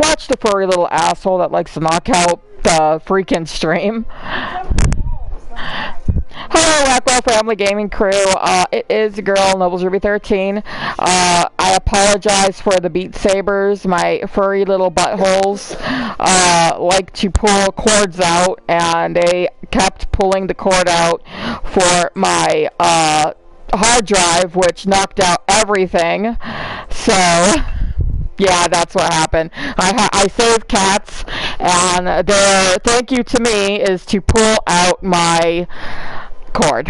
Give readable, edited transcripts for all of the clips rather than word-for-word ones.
Watch the furry little asshole that likes to knock out the freaking stream. Hello, Rockwell Family Gaming Crew. It is the girl, Nobles Ruby 13. I apologize for the Beat Sabers. My furry little buttholes like to pull cords out, and they kept pulling the cord out for my hard drive, which knocked out everything. So yeah, that's what happened. I saved cats, and their thank you to me is to pull out my cord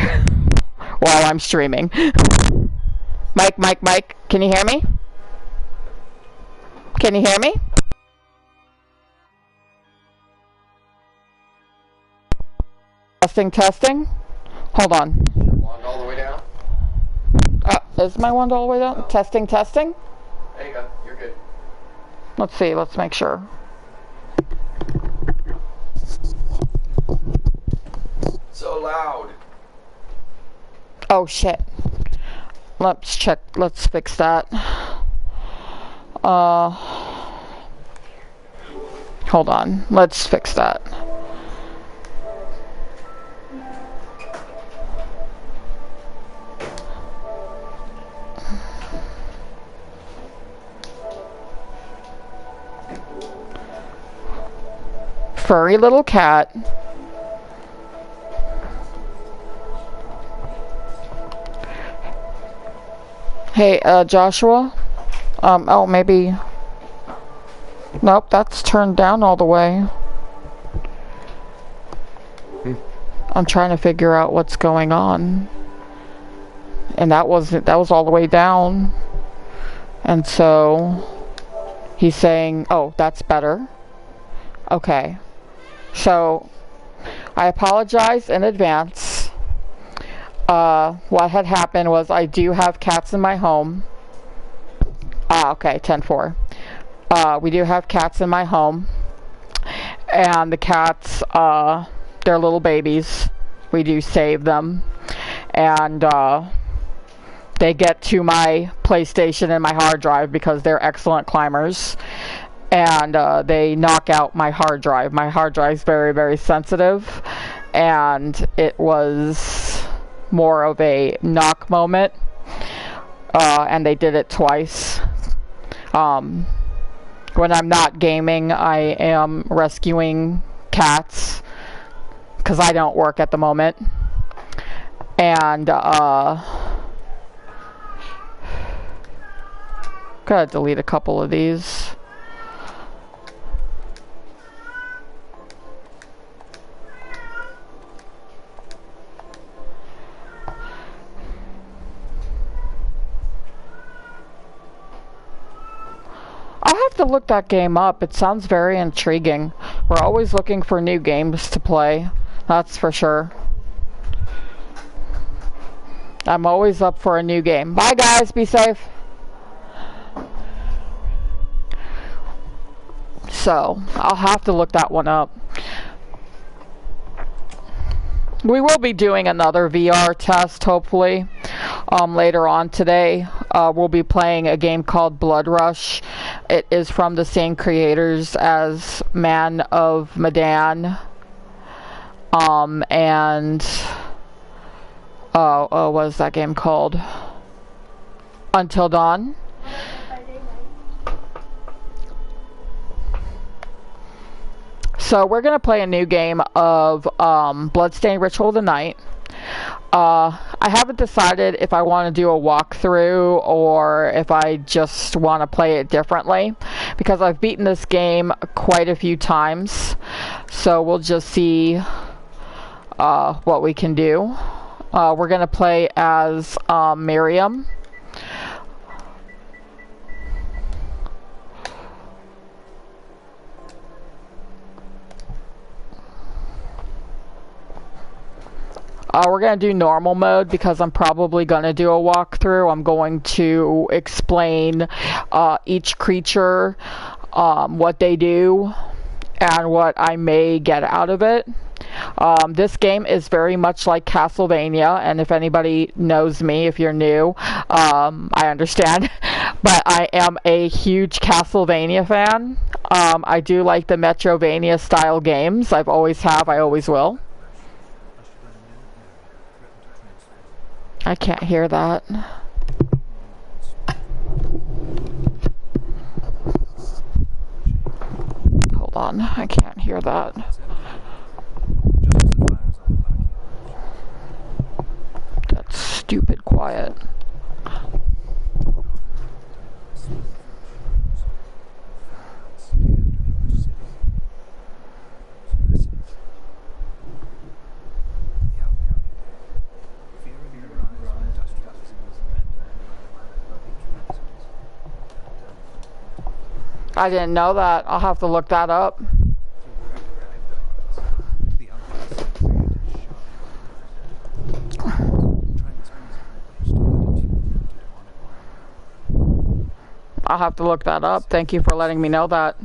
while I'm streaming. Mike, can you hear me? Can you hear me? Testing. Hold on. Wand all the way down? Is my wand all the way down? No. Testing. There you go. You're good. Let's see. Let's make sure. So loud. Oh shit. Let's check. Let's fix that. Hold on. Let's fix that. Furry little cat. Hey, Joshua? Oh, maybe... Nope, that's turned down all the way. I'm trying to figure out what's going on. And that was all the way down. And so... He's saying, oh, that's better. Okay. So, I apologize in advance. What had happened was I do have cats in my home. Okay, 10-4. We do have cats in my home. And the cats, they're little babies. We do save them. And, they get to my PlayStation and my hard drive because they're excellent climbers. And, they knock out my hard drive. My hard drive's very, very sensitive. And it was more of a knock moment, and they did it twice. When I'm not gaming, I am rescuing cats because I don't work at the moment, and gotta delete a couple of these. I'll have to look that game up. It sounds very intriguing. We're always looking for new games to play. That's for sure. I'm always up for a new game. Bye guys, be safe. So, I'll have to look that one up. We will be doing another VR test, hopefully, later on today. We'll be playing a game called Blood Rush. It is from the same creators as Man of Medan. And... what is that game called? Until Dawn. So we're going to play a new game of Bloodstained Ritual of the Night. I haven't decided if I want to do a walkthrough or if I just want to play it differently, because I've beaten this game quite a few times. So we'll just see what we can do. We're going to play as Miriam. We're going to do normal mode because I'm probably going to do a walkthrough. I'm going to explain each creature, what they do, and what I may get out of it. This game is very much like Castlevania, and if anybody knows me, if you're new, I understand. But I am a huge Castlevania fan. I do like the Metrovania style games. I've always have, I always will. I can't hear that. Hold on, I can't hear that. That's stupid quiet. I didn't know that. I'll have to look that up. I'll have to look that up. Thank you for letting me know that.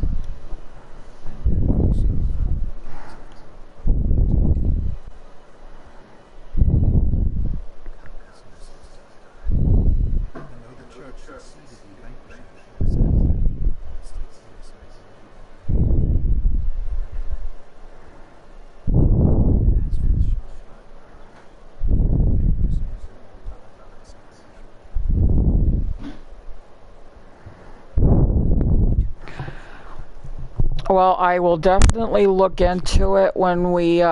Well, I will definitely look into it when we get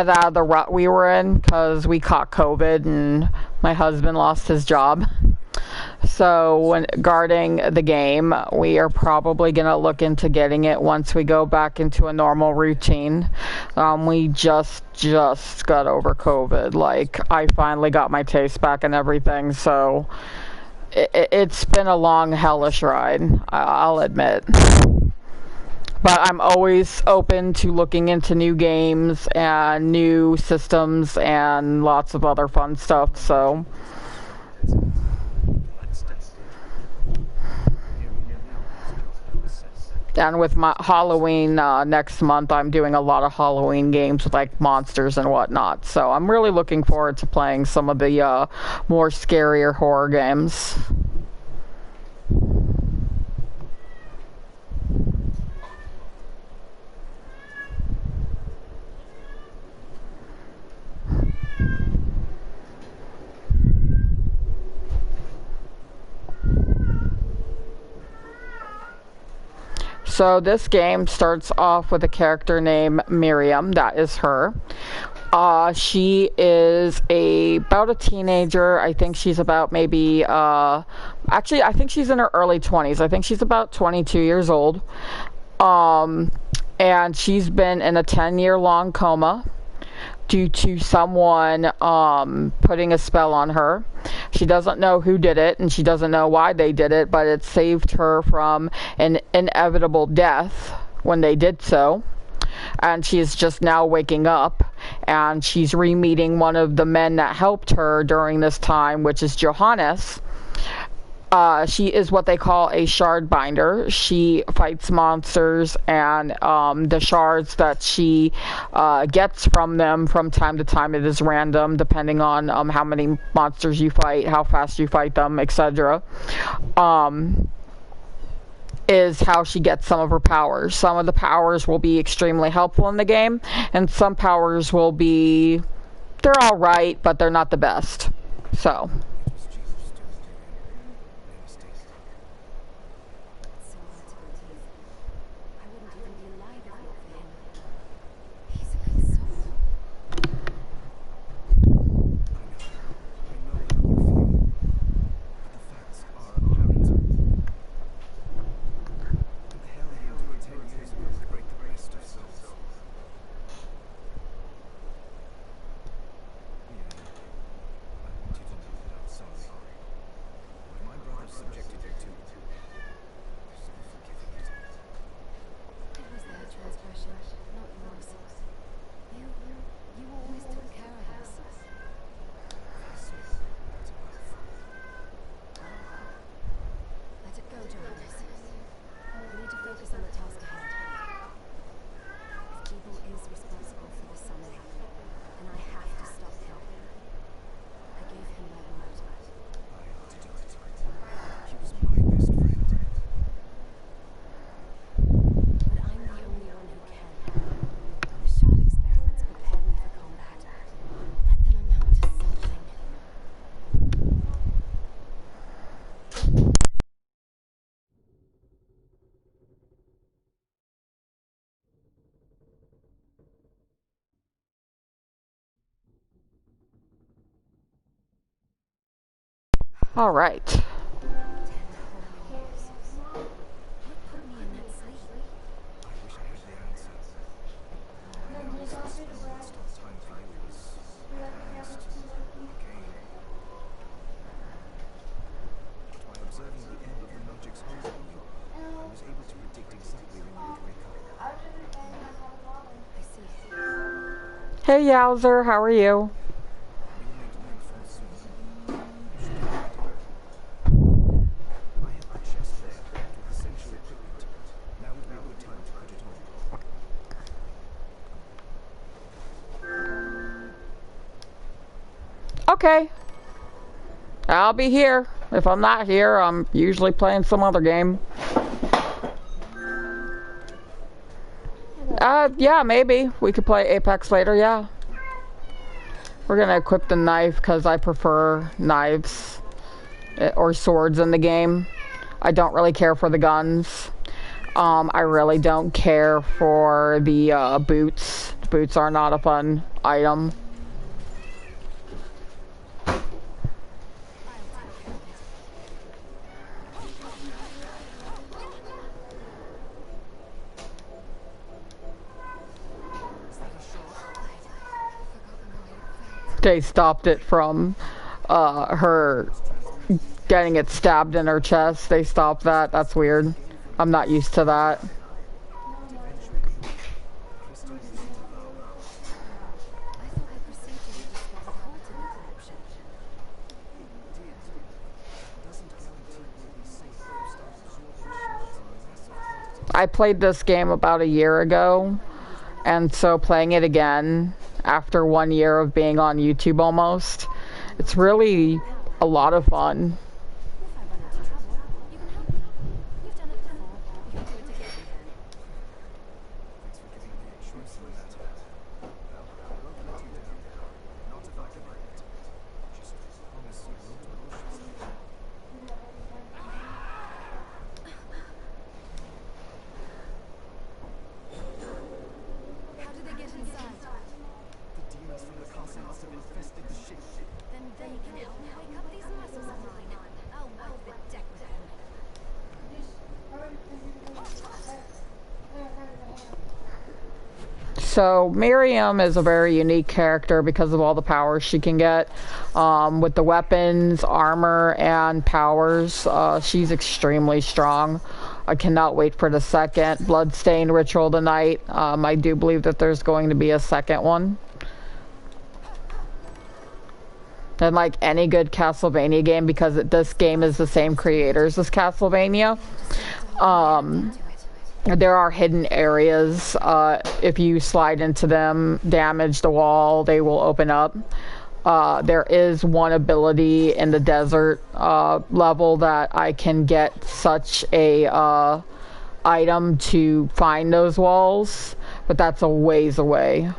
out of the rut we were in, because we caught COVID and my husband lost his job. So when guarding the game, we are probably going to look into getting it once we go back into a normal routine. We just got over COVID. Like, I finally got my taste back and everything, so it's been a long, hellish ride, I'll admit. But I'm always open to looking into new games and new systems and lots of other fun stuff, so. And with my Halloween next month, I'm doing a lot of Halloween games with like monsters and whatnot. So I'm really looking forward to playing some of the more scarier horror games. So this game starts off with a character named Miriam. That is her. She is about a teenager. I think she's about maybe, actually, I think she's in her early 20s. I think she's about 22 years old. And she's been in a 10-year-long coma due to someone putting a spell on her. She doesn't know who did it, and she doesn't know why they did it, but it saved her from an inevitable death when they did so. And she's just now waking up, and she's re-meeting one of the men that helped her during this time, which is Johannes. She is what they call a shard binder. She fights monsters, and the shards that she gets from them from time to time, it is random depending on how many monsters you fight, how fast you fight them, etc. Is how she gets some of her powers. Some of the powers will be extremely helpful in the game, and some powers will be, they're alright, but they're not the best. So. All right. Hey Yowzer, how are you? Okay. I'll be here. If I'm not here, I'm usually playing some other game. Yeah, maybe. We could play Apex later, yeah. We're gonna equip the knife because I prefer knives or swords in the game. I don't really care for the guns. I really don't care for the boots. Boots are not a fun item. They stopped it from her getting it stabbed in her chest. They stopped that. That's weird. I'm not used to that. I played this game about a year ago, and so playing it again after 1 year of being on YouTube almost, it's really a lot of fun. So Miriam is a very unique character because of all the powers she can get. With the weapons, armor, and powers, she's extremely strong. I cannot wait for the second Bloodstained ritual tonight. I do believe that there's going to be a second one. And like any good Castlevania game, because this game is the same creators as Castlevania, there are hidden areas. If you slide into them, damage the wall, they will open up. There is one ability in the desert level that I can get such a item to find those walls, but that's a ways away.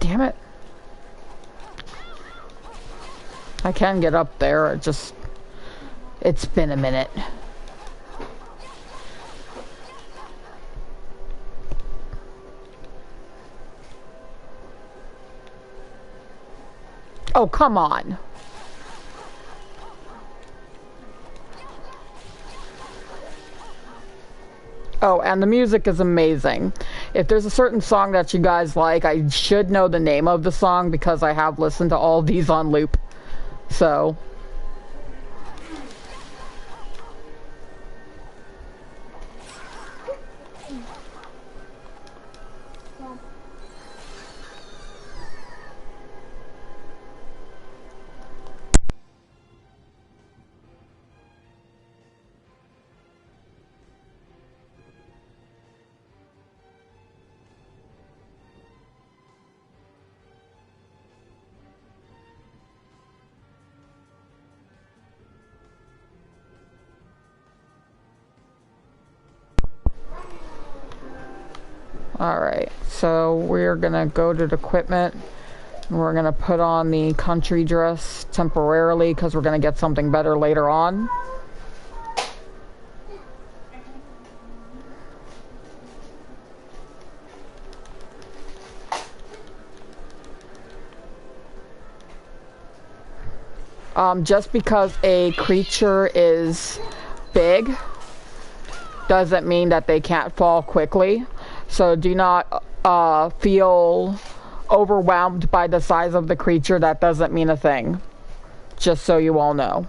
Damn it. I can get up there, it's been a minute. Oh, come on. Oh, and the music is amazing. If there's a certain song that you guys like, I should know the name of the song because I have listened to all these on loop. So... Alright, so we're gonna go to the equipment We're gonna put on the country dress temporarily because we're gonna get something better later on. Just because a creature is big doesn't mean that they can't fall quickly. So do not feel overwhelmed by the size of the creature. That doesn't mean a thing. Just so you all know.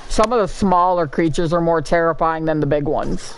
Some of the smaller creatures are more terrifying than the big ones.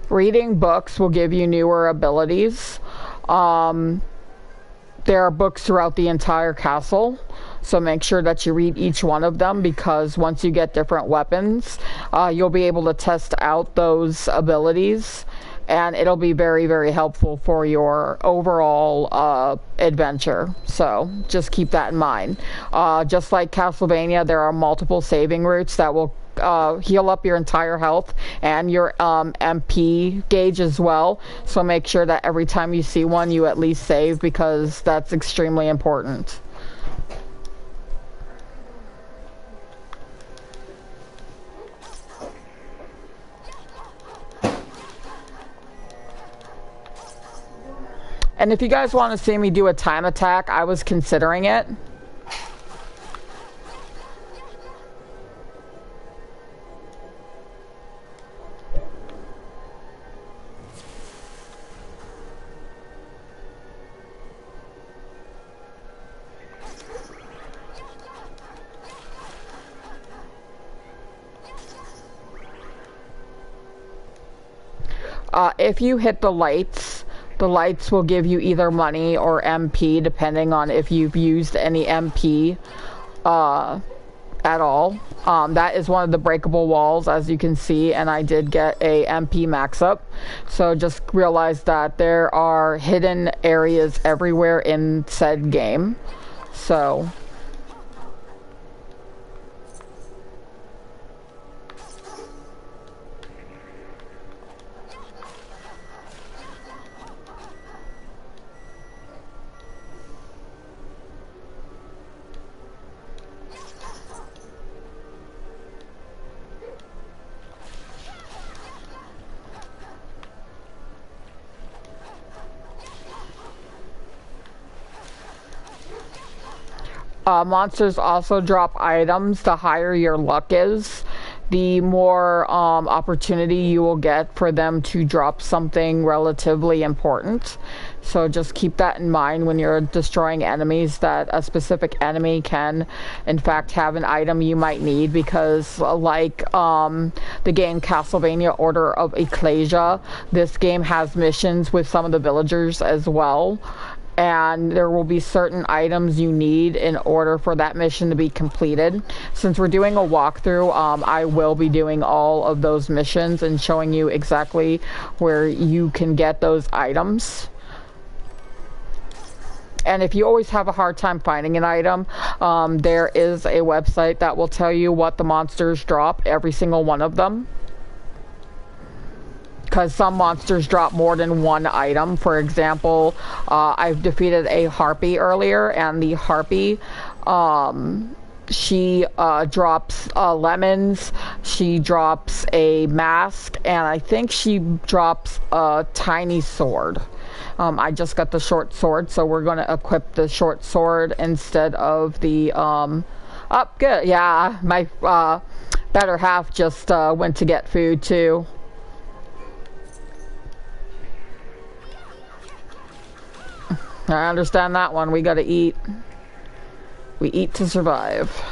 Reading books will give you newer abilities. There are books throughout the entire castle, so make sure that you read each one of them, because once you get different weapons, you'll be able to test out those abilities, and it'll be very, very helpful for your overall adventure. So just keep that in mind. Just like Castlevania, there are multiple saving routes that will heal up your entire health and your MP gauge as well. So make sure that every time you see one, you at least save, because that's extremely important. And if you guys want to see me do a time attack, I was considering it. If you hit the lights will give you either money or MP, depending on if you've used any MP at all. That is one of the breakable walls, as you can see, and I did get a MP max up. So just realize that there are hidden areas everywhere in said game. So monsters also drop items. The higher your luck is, the more opportunity you will get for them to drop something relatively important. So just keep that in mind when you're destroying enemies, that a specific enemy can in fact have an item you might need, because like the game Castlevania Order of Ecclesia, this game has missions with some of the villagers as well. And there will be certain items you need in order for that mission to be completed. Since we're doing a walkthrough, I will be doing all of those missions and showing you exactly where you can get those items. And if you always have a hard time finding an item, there is a website that will tell you what the monsters drop, every single one of them. Because some monsters drop more than one item. For example, I've defeated a harpy earlier, and the harpy, she drops lemons, she drops a mask, and I think she drops a tiny sword. I just got the short sword, so we're going to equip the short sword instead of the... good. Yeah, my better half just went to get food, too. I understand that one. We gotta eat. We eat to survive.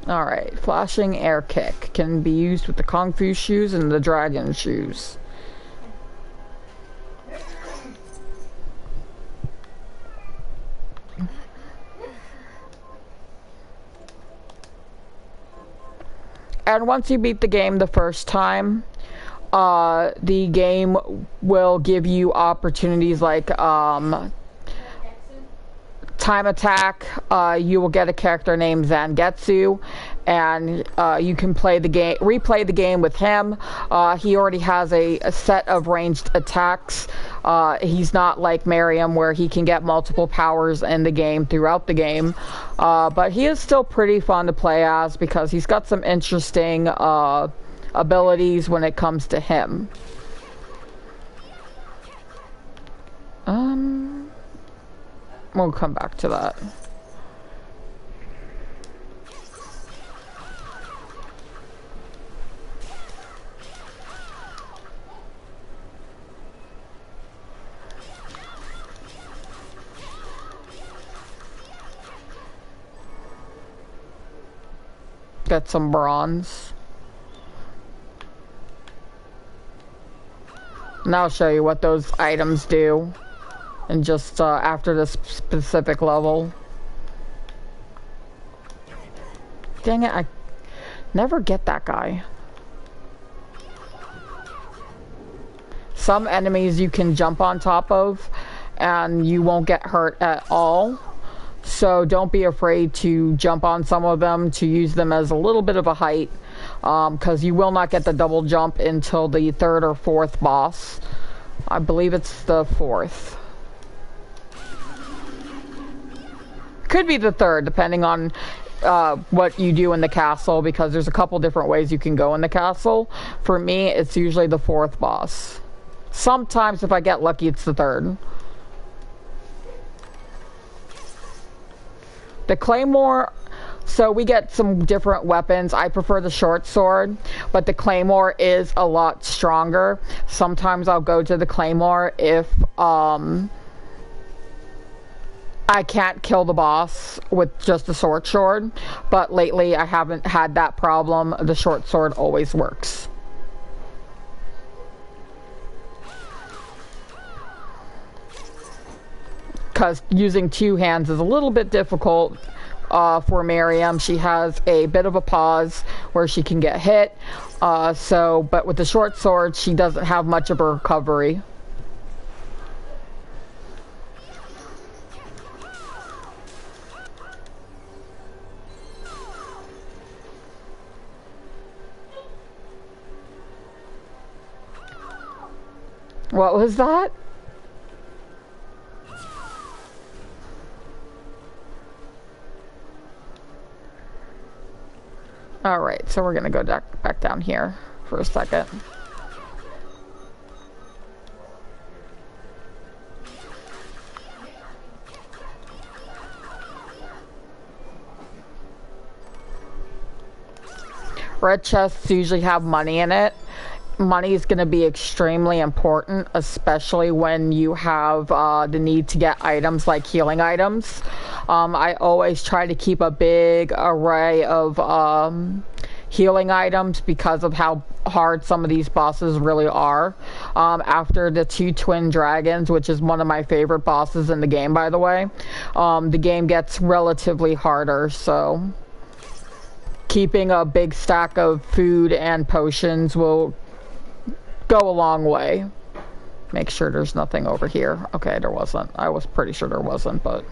Alright, flashing air kick can be used with the Kung Fu shoes and the dragon shoes. And once you beat the game the first time, the game will give you opportunities like time attack. You will get a character named Zangetsu, and you can play the game, replay the game with him. He already has a set of ranged attacks. He's not like Miriam where he can get multiple powers in the game throughout the game, but he is still pretty fun to play as because he's got some interesting abilities when it comes to him. We'll come back to that. Get some bronze. And I'll show you what those items do. And just after this specific level. Dang it, I never get that guy. Some enemies you can jump on top of and you won't get hurt at all. So don't be afraid to jump on some of them, to use them as a little bit of a height. Because you will not get the double jump until the 3rd or 4th boss. I believe it's the 4th. Could be the 3rd, depending on what you do in the castle, because there's a couple different ways you can go in the castle. For me, it's usually the 4th boss. Sometimes, if I get lucky, it's the 3rd. The Claymore, so we get some different weapons. I prefer the short sword, but the Claymore is a lot stronger. Sometimes I'll go to the Claymore if I can't kill the boss with just a short sword, but lately I haven't had that problem. The short sword always works. Because using 2 hands is a little bit difficult for Miriam. She has a bit of a pause where she can get hit. But with the short sword, she doesn't have much of a recovery. What was that? Alright, so we're gonna go back down here for a second. Red chests usually have money in it. Money is going to be extremely important, especially when you have the need to get items like healing items. I always try to keep a big array of healing items because of how hard some of these bosses really are. After the 2 twin dragons, which is one of my favorite bosses in the game, by the way, the game gets relatively harder, so keeping a big stack of food and potions will go a long way. Make sure there's nothing over here. Okay, there wasn't. I was pretty sure there wasn't, but...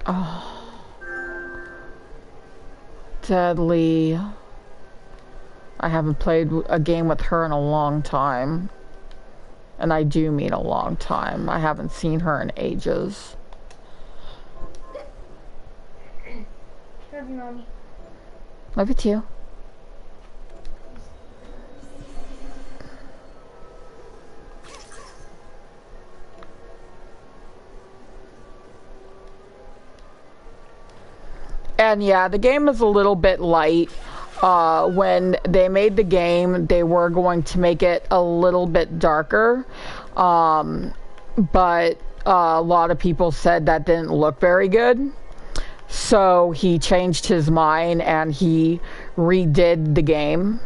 Oh. Deadly. I haven't played a game with her in a long time. And I do mean a long time. I haven't seen her in ages. Love you, Mommy. Love you too. And yeah, the game is a little bit light. When they made the game, they were going to make it a little bit darker. But a lot of people said that didn't look very good. So he changed his mind and he redid the game.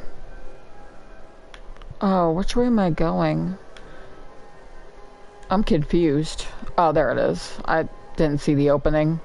Oh, which way am I going? I'm confused. Oh, there it is. I didn't see the opening.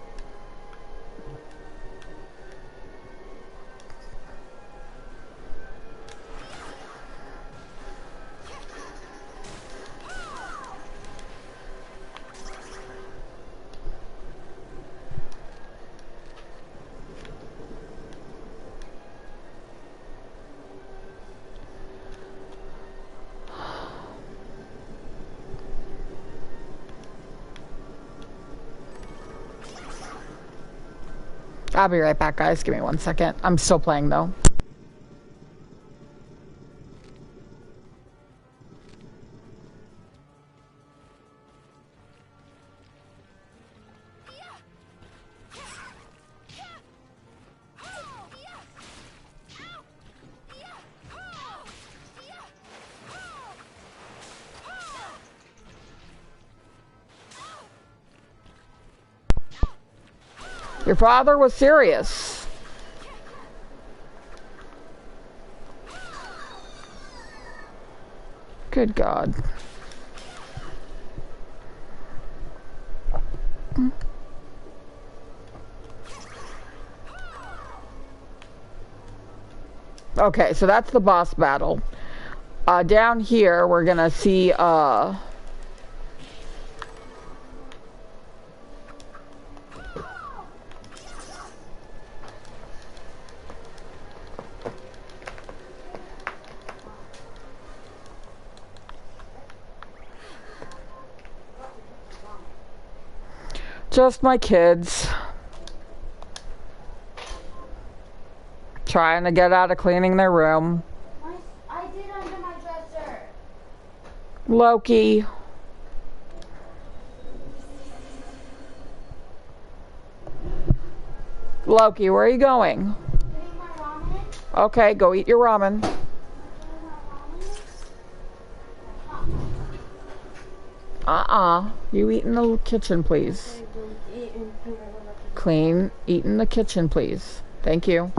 I'll be right back, guys. Give me 1 second. I'm still playing, though. Your father was serious. Good God. Okay, so that's the boss battle. Down here, we're gonna see, just my kids. Trying to get out of cleaning their room. I did under my dresser. Loki. Loki, where are you going? Eating my ramen. Okay, go eat your ramen. You eat in the kitchen, please. Clean, eat in the kitchen, please. Thank you.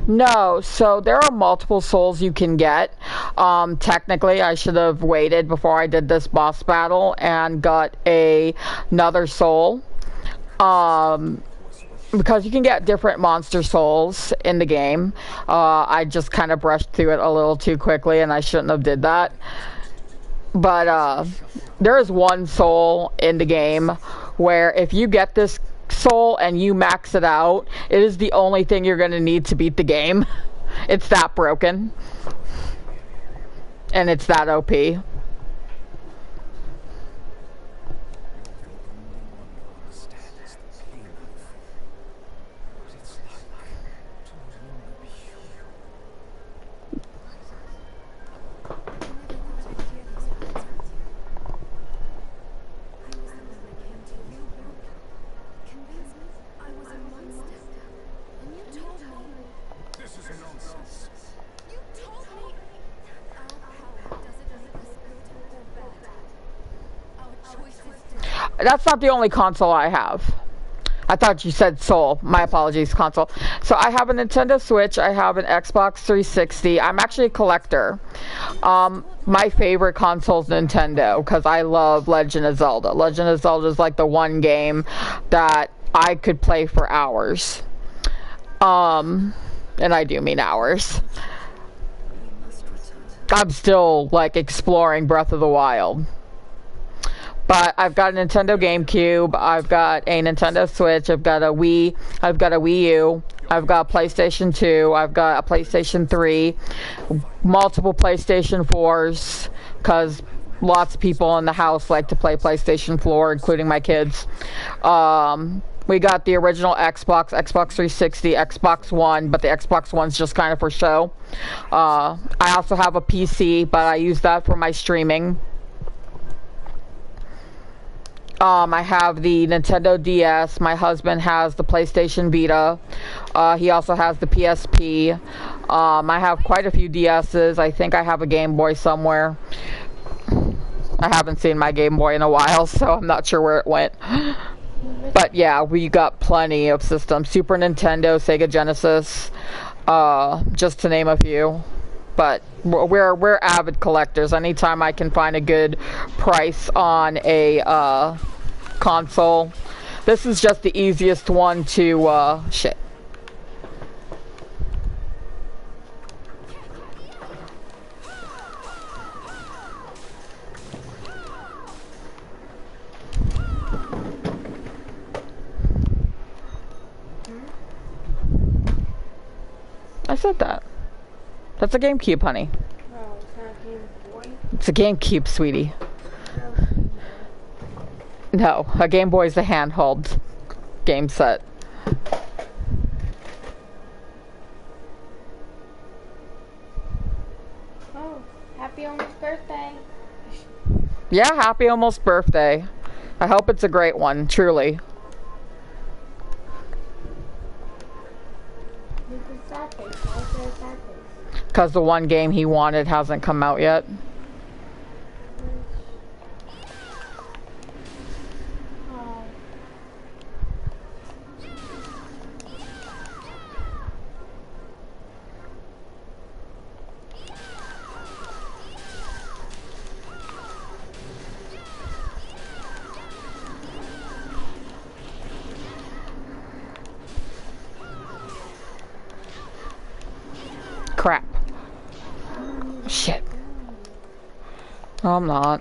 No, so there are multiple souls you can get. Technically, I should have waited before I did this boss battle and got another soul. Because you can get different monster souls in the game. I just kind of brushed through it a little too quickly and I shouldn't have did that. But there is one soul in the game where if you get this soul and you max it out, it is the only thing you're going to need to beat the game. It's that broken. And it's that OP. That's not the only console I have. I thought you said soul. My apologies, console. So I have a Nintendo Switch. I have an Xbox 360. I'm actually a collector. My favorite console is Nintendo because I love Legend of Zelda. Legend of Zelda is like the one game that I could play for hours. And I do mean hours. I'm still like exploring Breath of the Wild. But I've got a Nintendo GameCube, I've got a Nintendo Switch, I've got a Wii, I've got a Wii U, I've got a PlayStation 2, I've got a PlayStation 3, multiple PlayStation 4s, because lots of people in the house like to play PlayStation 4, including my kids. We got the original Xbox, Xbox 360, Xbox One, but the Xbox One's just kind of for show. I also have a PC, but I use that for my streaming. I have the Nintendo DS. My husband has the PlayStation Vita. He also has the PSP. I have quite a few DSs. I think I have a Game Boy somewhere. I haven't seen my Game Boy in a while, so I'm not sure where it went. But yeah, we got plenty of systems. Super Nintendo, Sega Genesis, just to name a few. But we're avid collectors. Anytime I can find a good price on a console. This is just the easiest one to shit. I said that. That's a GameCube, honey. Oh, it's not a Game Boy? It's a GameCube, sweetie. No, a Game Boy is a handheld game set. Oh, happy almost birthday. Yeah, happy almost birthday. I hope it's a great one, truly. This is sad face. Why is there a sad face? Because the one game he wanted hasn't come out yet. Oh. Crap. Shit. No, I'm not.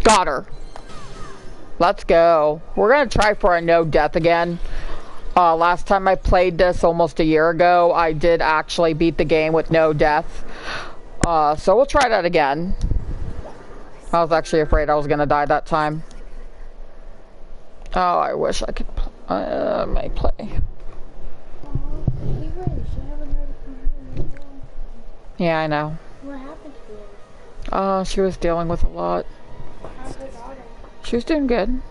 Got her. Let's go. We're gonna try for a no death again. Last time I played this almost a year ago, I did actually beat the game with no death. So we'll try that again. I was actually afraid I was gonna die that time. Oh, I wish I could may play. Yeah, I know. What happened to her? She was dealing with a lot. How's her daughter? She was doing good.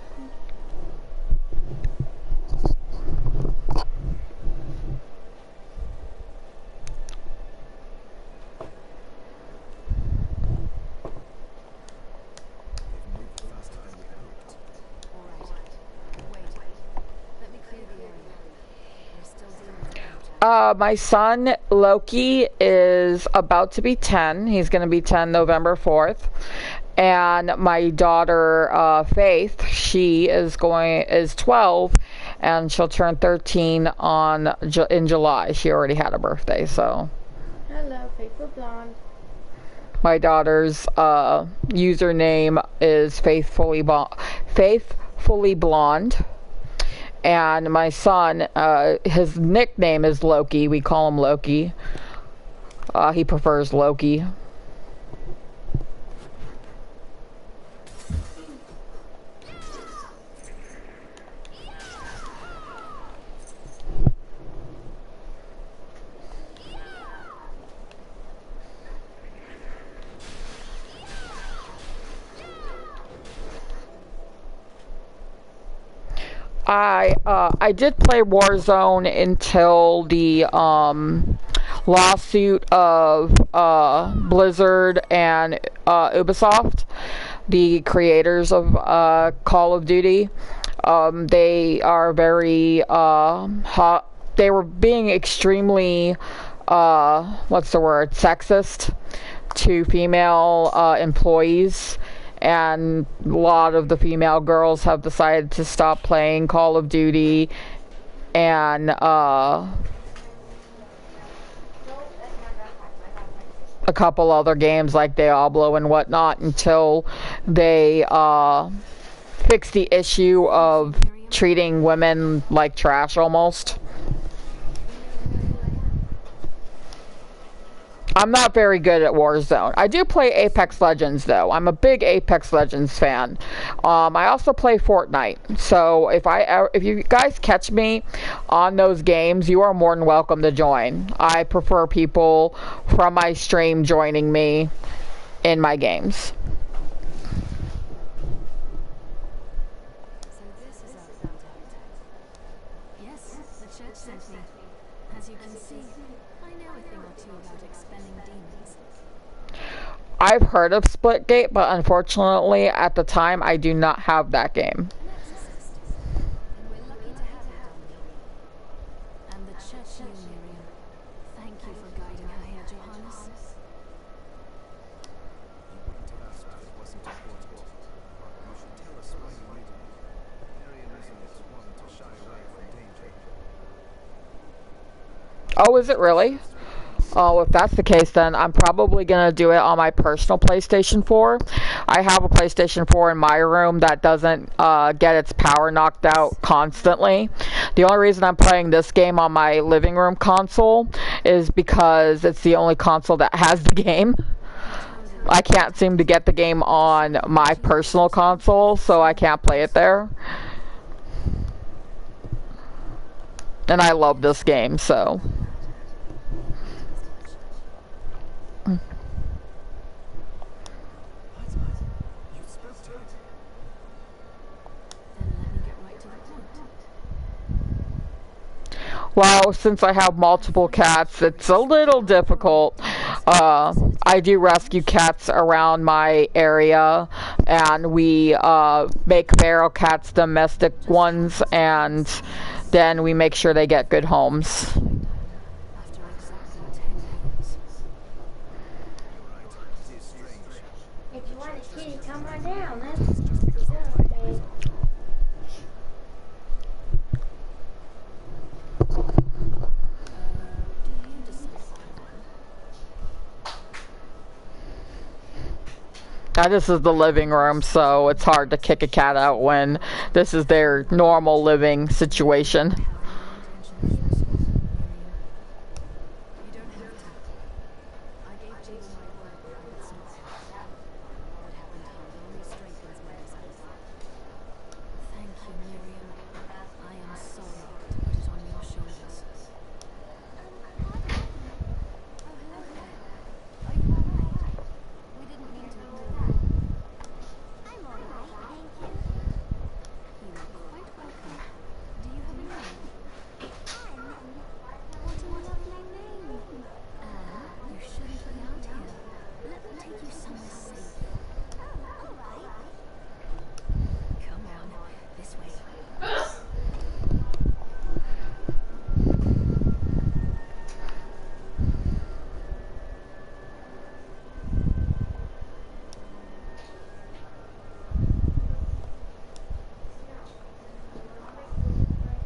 My son, Loki, is about to be 10. He's going to be 10 November 4th. And my daughter, Faith, she is 12, and she'll turn 13 in July. She already had a birthday, so. Hello, Faithful Blonde. My daughter's username is Faithfully Blonde. And my son, his nickname is Loki. We call him Loki. He prefers Loki. I did play Warzone until the lawsuit of Blizzard and Ubisoft, the creators of Call of Duty. They are very hot. They were being extremely sexist to female employees. And a lot of the female girls have decided to stop playing Call of Duty. And a couple other games like Diablo and whatnot until they fix the issue of treating women like trash almost. I'm not very good at Warzone. I do play Apex Legends though. I'm a big Apex Legends fan. I also play Fortnite. So if you guys catch me on those games, you are more than welcome to join. I prefer people from my stream joining me in my games. So this is our contact. Yes, the church sent me. As you can see, I know a thing or two about expelling demons. I've heard of Splitgate, but unfortunately at the time I do not have that game. An exorcist. And we're lucky to have it down here. And the church you, Miriam. Thank you for guiding her here, Johannes. You wouldn't have asked if it wasn't important. You should tell us why you needed it. Miriam isn't one to shy away from danger. Oh, is it really? Oh, if that's the case, then I'm probably going to do it on my personal PlayStation 4. I have a PlayStation 4 in my room that doesn't get its power knocked out constantly. The only reason I'm playing this game on my living room console is because it's the only console that has the game. I can't seem to get the game on my personal console, so I can't play it there. And I love this game, so... You spoke to him. Then let me get right to the point. Well, since I have multiple cats, it's a little difficult. I do rescue cats around my area, and we make feral cats domestic ones, and then we make sure they get good homes. After exactly 10 years. You're right. It is strange. If you want a kitty, come on down. Let's Just because go, I'm playing babe. is all. Do you decide? Now, this is the living room, so it's hard to kick a cat out when this is their normal living situation. How are your intentions, Miriam? You don't have to. I gave James my word that I would stop it. What happened here only strengthens my desire. Thank you, Miriam. I am sorry to put it on your shoulders. Oh, hello there. Are you alright? We didn't mean to ignore you. I'm alright, thank you. You are quite welcome. Do you have a name? What a lovely name. You shouldn't be out here. Let me take you somewhere safe. Oh, alright. Come on, this way.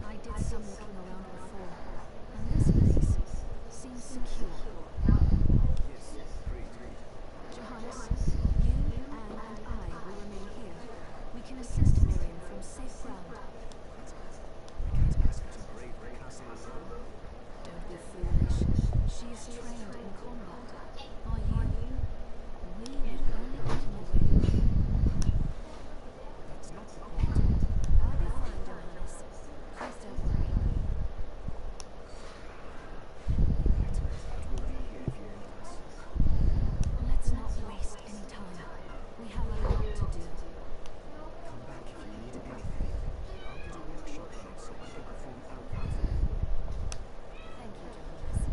I did some looking around before, and this place seems secure. Yes, agreed. Johannes, you and I will remain here. We can assist Miriam from safe ground. I can't ask you to brave the castle alone. Don't be foolish. She is trained in combat. Are you? We would only get in the way. That's not the point. I'll be fine, Johannes. Please don't worry. Right. We'll be here if you need us. Let's not waste any time. We have a lot to do. Come back if you need anything. I'll get a workshop running so I can perform alchemy for you. Thank you, Johannes.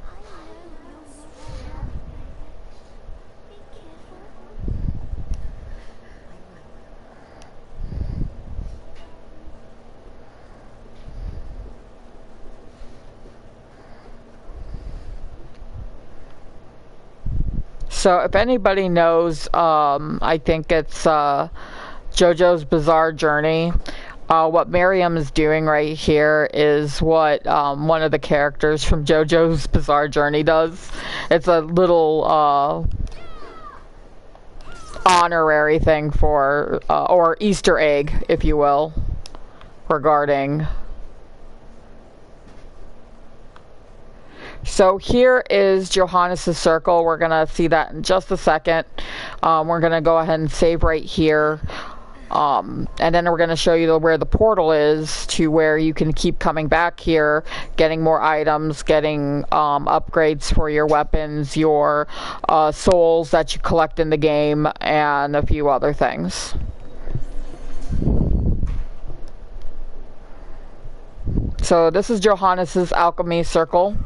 I know you're strong. Be careful. I will. So if anybody knows, I think it's JoJo's Bizarre Journey. what Miriam is doing right here is what one of the characters from JoJo's Bizarre Journey does. It's a little honorary thing for, or Easter egg, if you will, regarding. So here is Johannes' circle. We're going to see that in just a second. We're going to go ahead and save right here. And then we're going to show you where the portal is to where you can keep coming back here, getting more items, getting upgrades for your weapons, your souls that you collect in the game, and a few other things. So this is Johannes' alchemy circle.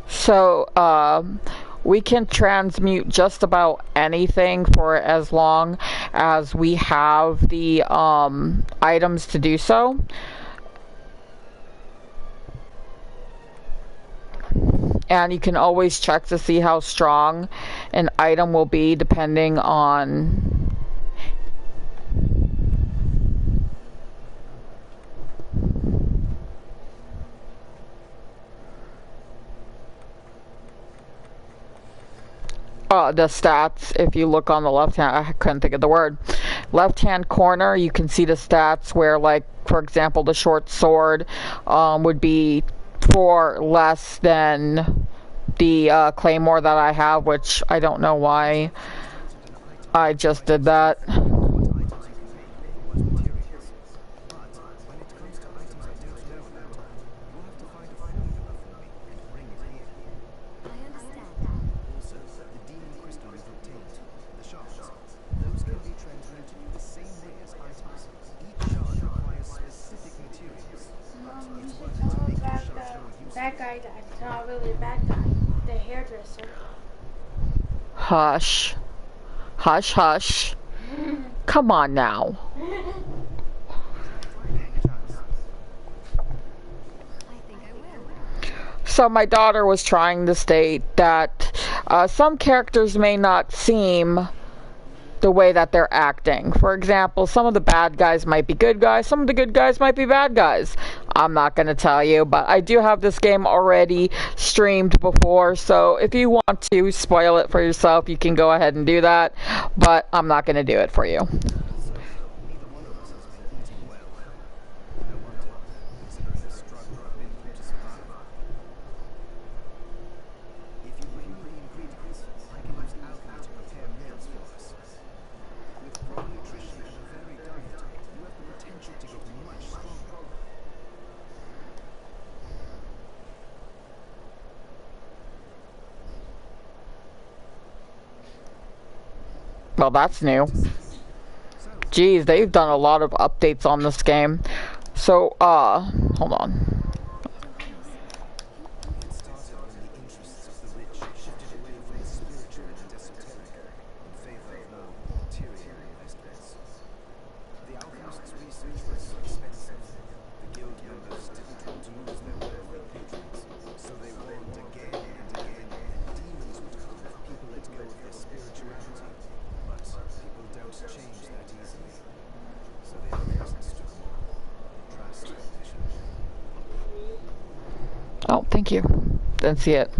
So, we can transmute just about anything for as long as we have the items to do so. And you can always check to see how strong an item will be depending on the stats. If you look on the left hand, I couldn't think of the word, left hand corner, you can see the stats where, like, for example, the short sword would be 4 less than the claymore that I have, which I don't know why I just did that. That guy that's not really a bad guy, the hairdresser. Hush. Hush, hush. Come on now. So my daughter was trying to state that some characters may not seem the way that they're acting. For example, some of the bad guys might be good guys, some of the good guys might be bad guys. I'm not going to tell you, but I do have this game already streamed before, so if you want to spoil it for yourself, you can go ahead and do that, but I'm not going to do it for you. Well, that's new. Geez, they've done a lot of updates on this game. So, hold on. Oh, thank you. Didn't see it.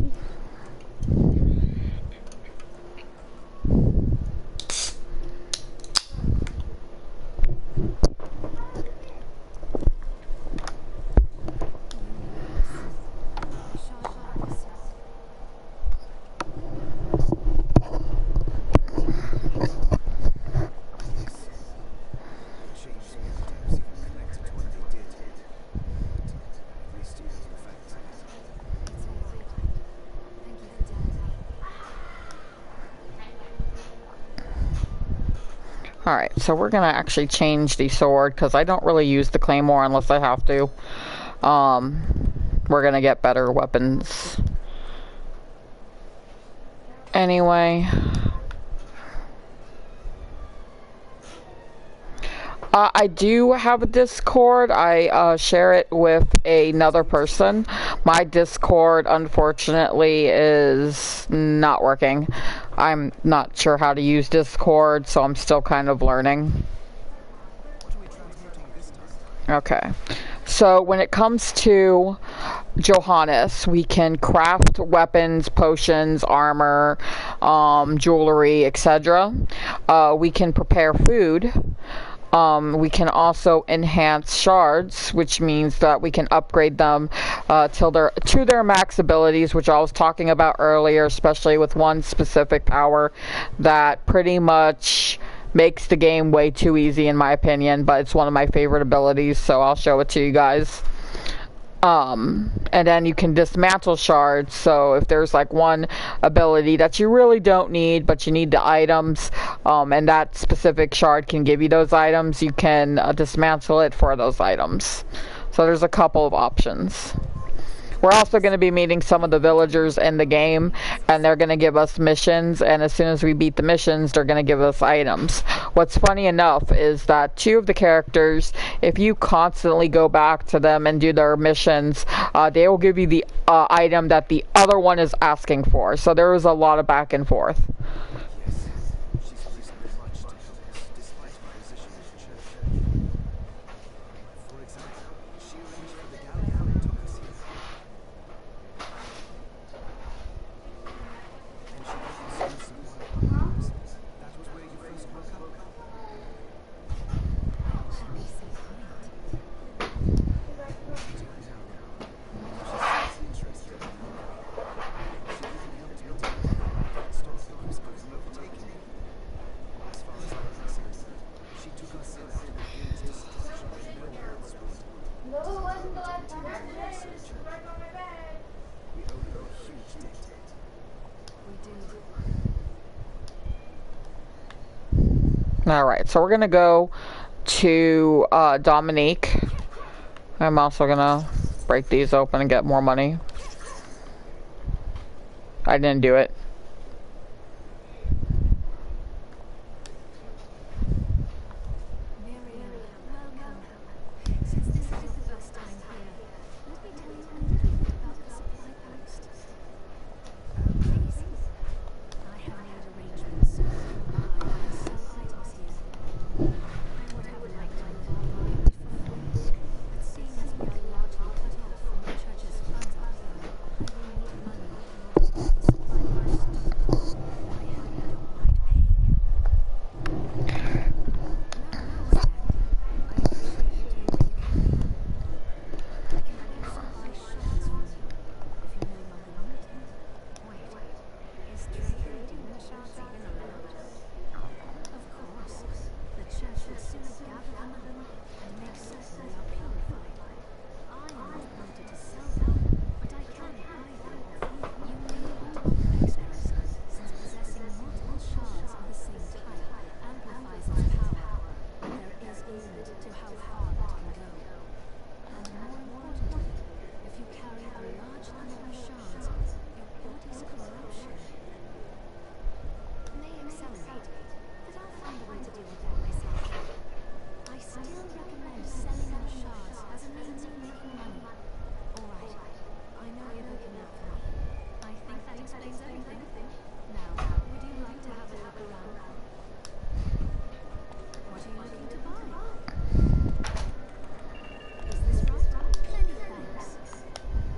Alright, so we're gonna actually change the sword because I don't really use the claymore unless I have to. We're gonna get better weapons. Anyway. I do have a Discord. I share it with another person. My Discord, unfortunately, is not working. I'm not sure how to use Discord, so I'm still kind of learning. What are we transmuting this time? Okay. So when it comes to Johannes, we can craft weapons, potions, armor, jewelry, etc. We can prepare food. We can also enhance shards, which means that we can upgrade them to their max abilities, which I was talking about earlier, especially with one specific power that pretty much makes the game way too easy in my opinion, but it's one of my favorite abilities, so I'll show it to you guys. And then you can dismantle shards, so if there's like one ability that you really don't need but you need the items, and that specific shard can give you those items, you can dismantle it for those items. So there's a couple of options. We're also going to be meeting some of the villagers in the game, and they're going to give us missions, and as soon as we beat the missions, they're going to give us items. What's funny enough is that two of the characters, if you constantly go back to them and do their missions, they will give you the item that the other one is asking for. So there is a lot of back and forth. Yes, she's reasonably much to help us, despite her position in the church. For example, she arranged for the galleon that took us here. And she gave us use of one of our rooms. That was where you first woke up. Alright, so we're going to go to Dominique. I'm also going to break these open and get more money. I didn't do it. Since this is your first time here, let me tell you a little bit about the supply post. Please, I have made arrangements so you can buy and sell items here. I would have liked to provide it for free, but seeing as we are largely cut off from the church's funds up here, I will need money in order to get the supply post. I hope you don't mind paying.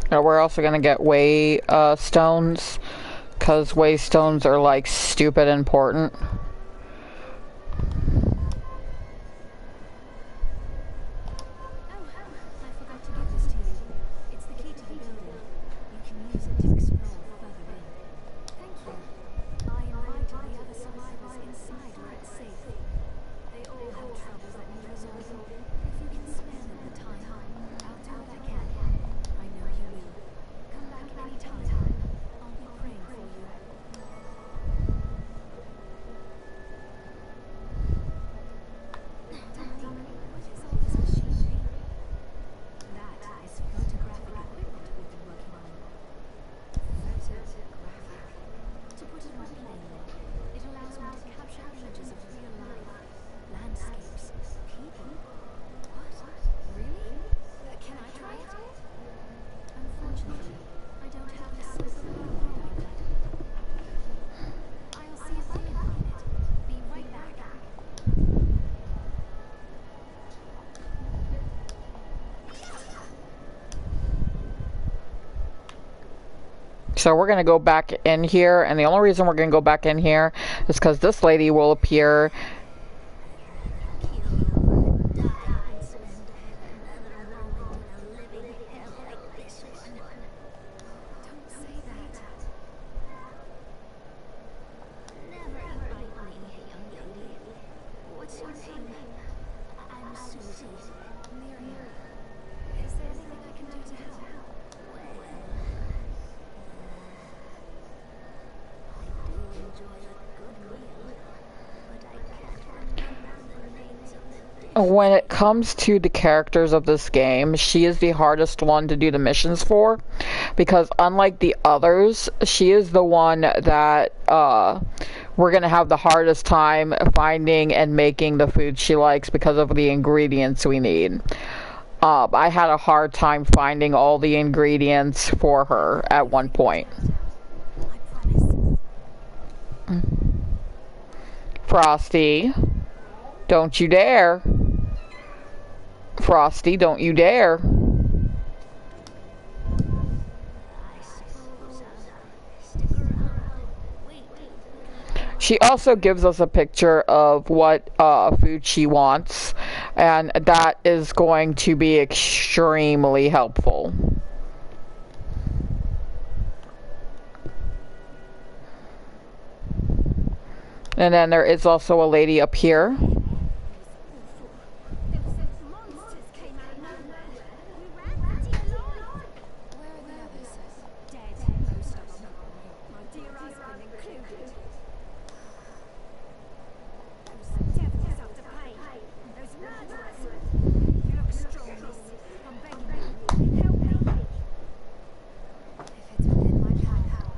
We're also gonna get way stones, because way stones are like stupid important. So we're going to go back in here, and the only reason we're going to go back in here is because this lady will appear. Don't say that. Never invite me, young lady. What's your name? I'm Susie. Miriam, is there anything I can do to help? Well, I do enjoy a good meal, but I can't remember the names of the dishes. When it comes to the characters of this game, she is the hardest one to do the missions for, because unlike the others, she is the one that we're going to have the hardest time finding and making the food she likes because of the ingredients we need. I had a hard time finding all the ingredients for her at one point. I promise. Frosty, don't you dare. Frosty, don't you dare. I suppose I'll stick around and wait. She also gives us a picture of what food she wants, and that is going to be extremely helpful. And then there is also a lady up here. Monsters came out of nowhere. We ran for dear life. Where are the others? Dead, most of them. My dear husband included. Those devils have to pay. Those murderers. You look strong, miss. I'm begging you. Help me. If it's within my power.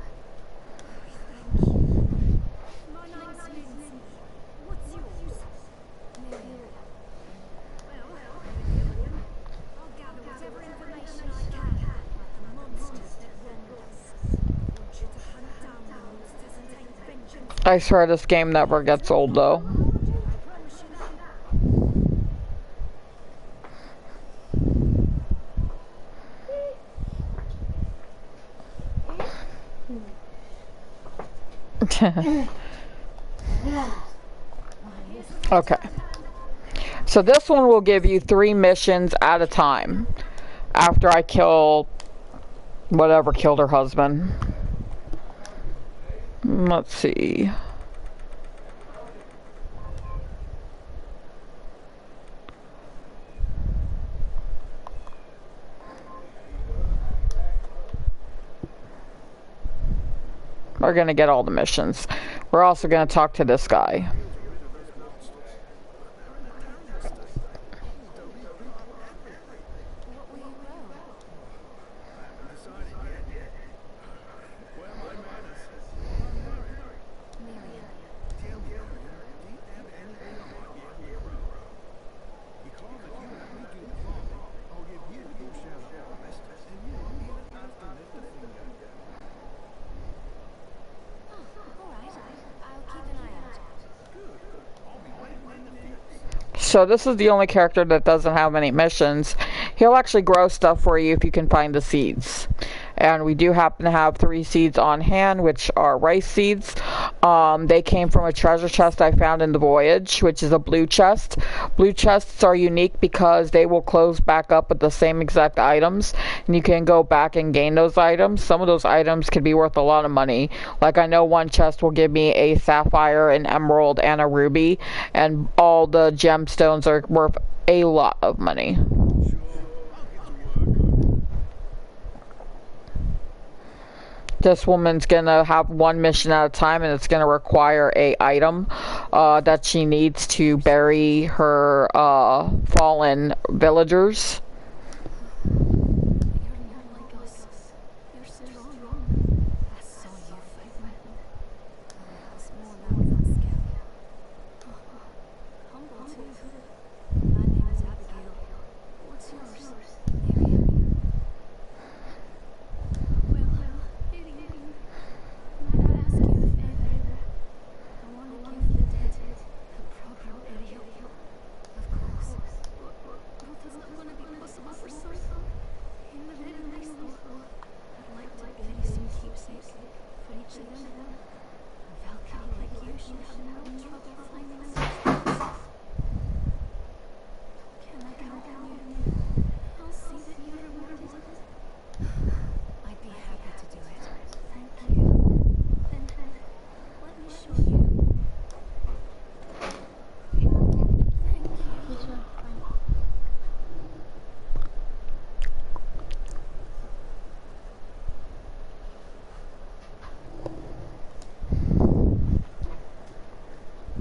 Thank you. My name's Lindsay. What's yours? Miriam. Well, Miriam, I'll gather whatever information I can about the monsters that wronged us. I want you to hunt down the monsters and take vengeance. I swear this game never gets old though. I promise you that. Okay. So this one will give you 3 missions at a time after I kill whatever killed her husband. Let's see. We're going to get all the missions. We're also going to talk to this guy. What will you grow? Miriam. Alright. I'll keep an eye out. So this is the only character that doesn't have any missions. He'll actually grow stuff for you if you can find the seeds. And we do happen to have 3 seeds on hand, which are rice seeds. They came from a treasure chest I found in the voyage, which is a blue chest. Blue chests are unique because they will close back up with the same exact items, and you can go back and gain those items. Some of those items can be worth a lot of money. Like I know one chest will give me a sapphire, an emerald, and a ruby, and all the gemstones are worth a lot of money. This woman's gonna have 1 mission at a time, and it's gonna require a item that she needs to bury her fallen villagers. You're not like us. You're strong. I saw you fight me. I was more like that scary. Humble too. My name is Abigail. What's yours? Miriam. Well, might I ask you a favor? I want to give the dead a proper burial. Of course. But is that going to be possible for some? In the very next though, I'd like to bury some keepsakes.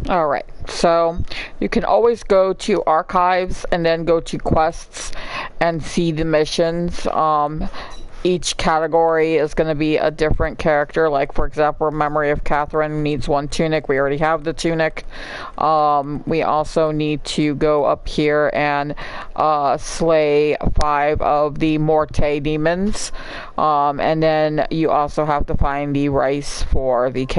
Alright, so you can always go to archives and then go to quests and see the missions. Each category is going to be a different character. Like, for example, Memory of Catherine needs 1 tunic. We already have the tunic. We also need to go up here and slay 5 of the Morte demons. And then you also have to find the rice for the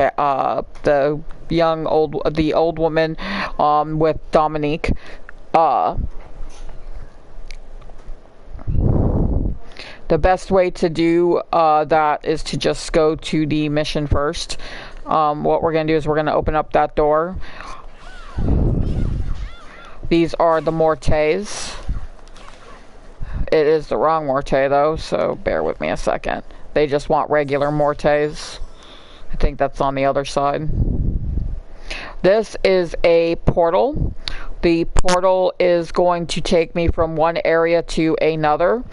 old woman with Dominique. The best way to do that is to just go to the mission first. What we're going to do is we're going to open up that door. These are the Mortes. It is the wrong Morte though, so bear with me a second. They just want regular Mortes. I think that's on the other side. This is a portal. The portal is going to take me from one area to another.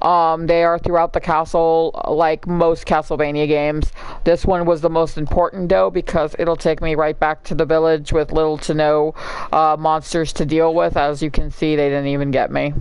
They are throughout the castle, like most Castlevania games. This one was the most important though, because it'll take me right back to the village with little to no monsters to deal with. As you can see, they didn't even get me.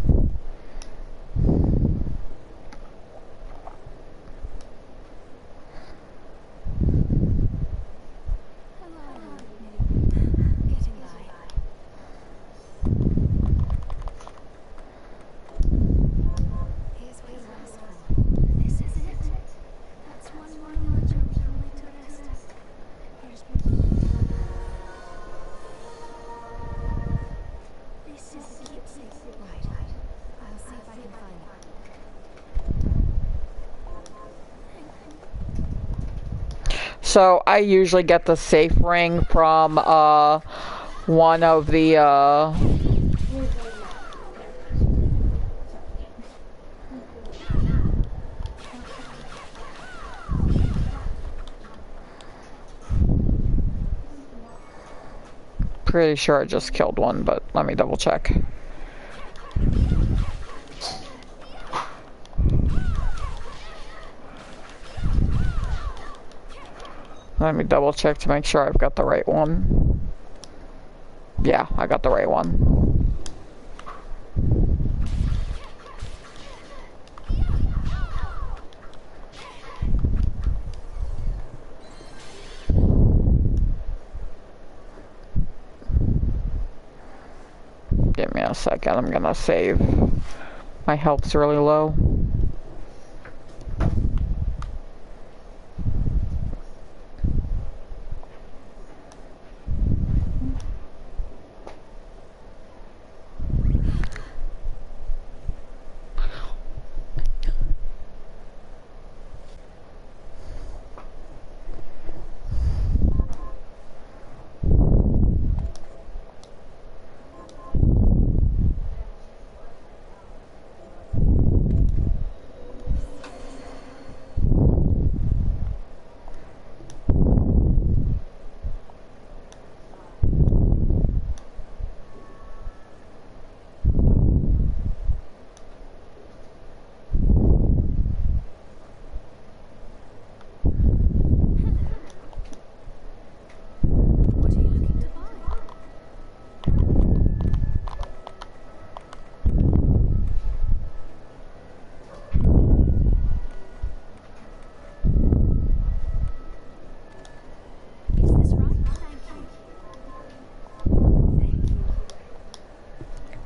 So I usually get the safe ring from one of the pretty sure I just killed one, but let me double check. Let me double check to make sure I've got the right one. Yeah, I got the right one. Give me a second, I'm gonna save. My health's really low.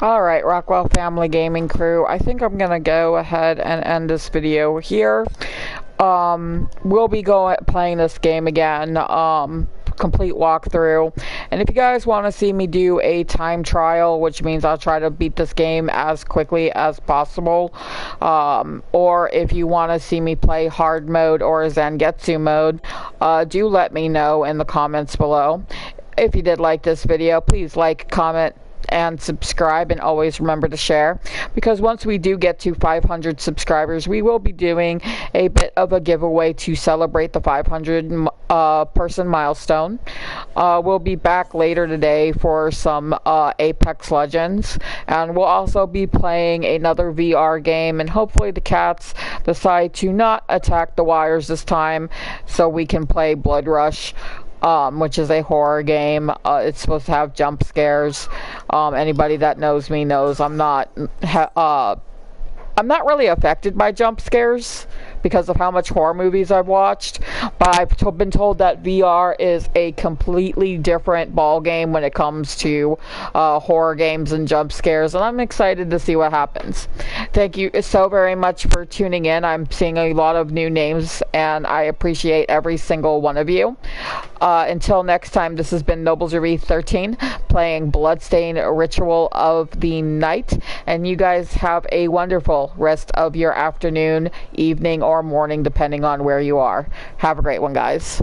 Alright, Rockwell Family Gaming Crew, I think I'm gonna go ahead and end this video here. We'll be playing this game again, complete walkthrough. And if you guys want to see me do a time trial, which means I'll try to beat this game as quickly as possible, or if you want to see me play hard mode or Zangetsu mode, do let me know in the comments below. If you did like this video, please like, comment, and subscribe, and always remember to share, because once we do get to 500 subscribers, we will be doing a bit of a giveaway to celebrate the 500 person milestone. We'll be back later today for some Apex Legends, and we'll also be playing another VR game, and hopefully the cats decide to not attack the wires this time so we can play Blood Rush. which is a horror game. It's supposed to have jump scares. Anybody that knows me knows I'm not really affected by jump scares because of how much horror movies I've watched, but I've been told that VR is a completely different ball game when it comes to horror games and jump scares, and I'm excited to see what happens. Thank you so very much for tuning in. I'm seeing a lot of new names, and I appreciate every single one of you. Until next time, this has been Noble13 playing Bloodstained Ritual of the Night, and you guys have a wonderful rest of your afternoon, evening, or morning, depending on where you are. Have a great one, guys.